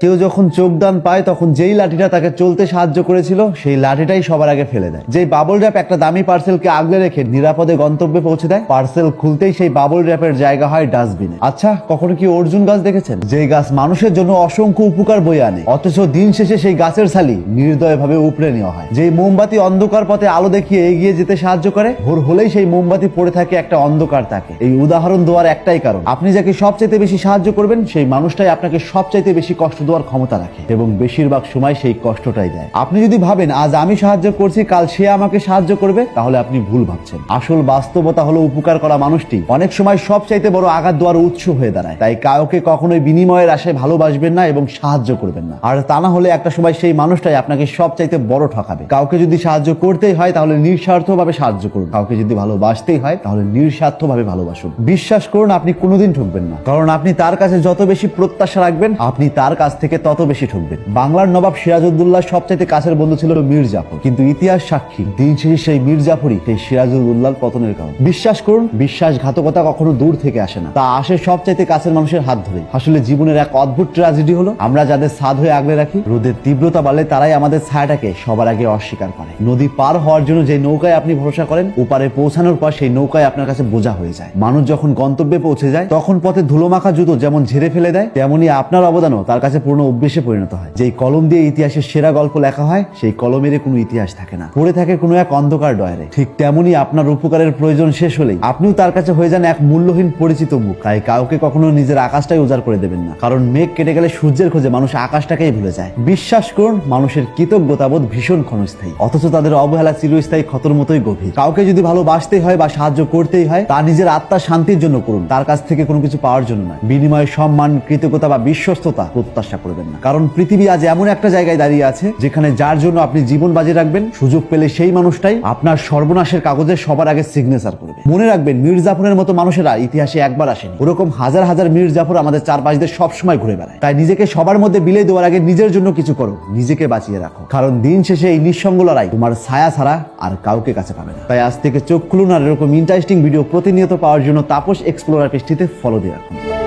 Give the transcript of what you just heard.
কেউ যখন চোখদান পায় তখন যেই লাঠিটা তাকে চলতে সাহায্য করেছিল সেই লাঠিটাই সবার আগে ফেলে দেয়। যেই বাবল র্যাপ একটা দামি পার্সেলকে আগলে রেখে নিরাপদে গন্তব্যে পৌঁছে দেয়, পার্সেল খুলতেই সেই বাবল র্যাপের জায়গা হয় ডাস্টবিনে। আচ্ছা, কখনো কি অর্জুন গাছ দেখেছেন? যেই গাছ মানুষের জন্য অসংখ্য উপকার বয়ে আনে, অথচ দিন শেষে সেই গাছের ছালি নির্দয়ভাবে উপড়ে নেওয়া হয়। যেই মোমবাতি অন্ধকার পথে আলো দেখিয়ে এগিয়ে যেতে সাহায্য করে, ভোর হলেই সেই মোমবাতি পড়ে থাকে একটা অন্ধকার তাকে। এই উদাহরণ দেওয়ার একটাই কারণ, আপনি যাকে সবচাইতে বেশি সাহায্য করবেন সেই মানুষটাই আপনাকে সবচাইতে বেশি কষ্ট দেওয়ার ক্ষমতা রাখে এবং বেশিরভাগ সময় সেই কষ্টটাই দেয়। আপনি যদি ভাবেন আজ আমি সাহায্য করছি, কাল সে আমাকে সাহায্য করবে, তাহলে আপনি ভুল ভাবছেন। আসল বাস্তবতা হলো উপকার করা মানুষটি অনেক সময় সবচাইতে বড় আঘাত দেওয়ার উৎস হয়ে দাঁড়ায়। তাই কাউকে কখনোই বিনিময়ের আশায় ভালোবাসবেন না এবং সাহায্য করবেন না। আর তা না হলে একটা সময় সেই মানুষটাই আপনাকে সবচাইতে বড় ঠকাবে। কাউকে যদি সাহায্য করতেই হয় তাহলে নিঃস্বার্থভাবে সাহায্য করুন। কাউকে যদি ভালোবাসতেই হয় তাহলে নিঃস্বার্থভাবে ভালোবাসুন। বিশ্বাস করুন, আপনি কোনোদিন ঠকবেন না, কারণ আপনি তার কাছে যত বেশি প্রত্যাশা রাখবেন আপনি তার কাছ থেকে তত বেশি ঠকবেন। বাংলার নবাব সিরাজউদ্দৌলার সবচাইতে কাছের বন্ধু ছিল মীর জাফর, কিন্তু ইতিহাস সাক্ষী দিন শেষে সেই মীর জাফরই সেই সিরাজউদ্দৌলার পতনের কারণ। বিশ্বাস করুন, বিশ্বাসঘাতকতা কখনো দূর থেকে আসে না, তা আসে সবচাইতে কাছের মানুষের হাত ধরে। আসলে জীবনের এক অদ্ভুত ট্র্যাজেডি হলো আমরা যাদের ছাদ হয়ে আগলে রাখি, রোদের তীব্রতা বাড়লে তারাই আমাদের ছায়াটাকে সবার আগে অস্বীকার করে। নদী পার হওয়ার জন্য যে নৌকায় আপনি ভরসা করেন, ওপারে পৌঁছানোর পর সেই নৌকায় আপনার কাছে বোঝা হয়ে যায়। মানুষ যখন গন্তব্যে পৌঁছে যায় তখন পথে ধুলোমাখা জুতো যেমন ঝেড়ে ফেলে দেয়, তেমনি আপনার অবদানও তার কাছে পূর্ণ অভ্যেসে পরিণত হয়। যেই কলম দিয়ে ইতিহাসের সেরা গল্প লেখা হয় সেই কলমের কোনো ইতিহাস থাকে না, পড়ে থাকে কোনো এক অন্ধকার ডয়ারে। ঠিক তেমনি আপনার উপকারের প্রয়োজন শেষ হলেই আপনিও তার কাছে হয়ে যান এক মূল্যহীন পরিচিত মুখ। তাই কাউকে কখনো নিজের আকাশটাই উজাড় করে দেবেন না, কারণ মেঘ কেটে গেলে সূর্যের খোঁজে মানুষ আকাশটাকেই ভুলে যায়। বিশ্বাস করুন, মানুষের কৃতজ্ঞতাবোধ ভীষণ ক্ষণস্থায়ী, অথচ তাদের অবহেলা চিরস্থায়ী ক্ষতর মতোই গভীর। কাউকে যদি ভালোবাসতেই হয় বা সাহায্য করতেই হয়, তা নিজের আত্মার শান্তির জন্য করুন, তার কাছ থেকে কোনো কিছু পাওয়ার জন্য নয়। বিনিময়ে সম্মান, কৃতজ্ঞতা বা বিশ্বস্ততা প্রত্যাশা করবেন না, কারণ পৃথিবী আজ এমন একটা জায়গায় দাঁড়িয়ে আছে যেখানে যার জন্য আপনি জীবন বাজি রাখবেন, সুযোগ পেলে সেই মানুষটাই আপনার সর্বনাশের কাগজে সবার আগে সিগনেচার করবে। মনে রাখবেন, মীর জাফরের মতো মানুষেরা ইতিহাসে একবার আসেনি, ওরকম হাজার হাজার মীর জাফর আমাদের চারপাশ দিয়ে সবসময় ঘুরে বেড়ায়। তাই নিজেকে সবার মধ্যে বিলিয়ে দেওয়ার আগে নিজের জন্য কিছু করো, নিজেকে বাঁচিয়ে রাখো, কারণ দিন শেষে এই নিঃসঙ্গ লড়াই তোমার ছায়া ছাড়া আর কাউকে কাছে পাবে না। তাই আজ থেকে চোখ খুলুন আর এরকম ইন্টারেস্টিং ভিডিও প্রতিনিয়ত পাওয়ার জন্য তাপস এক্সপ্লোরার পেজটিতে ফলো দিয়ে রাখুন।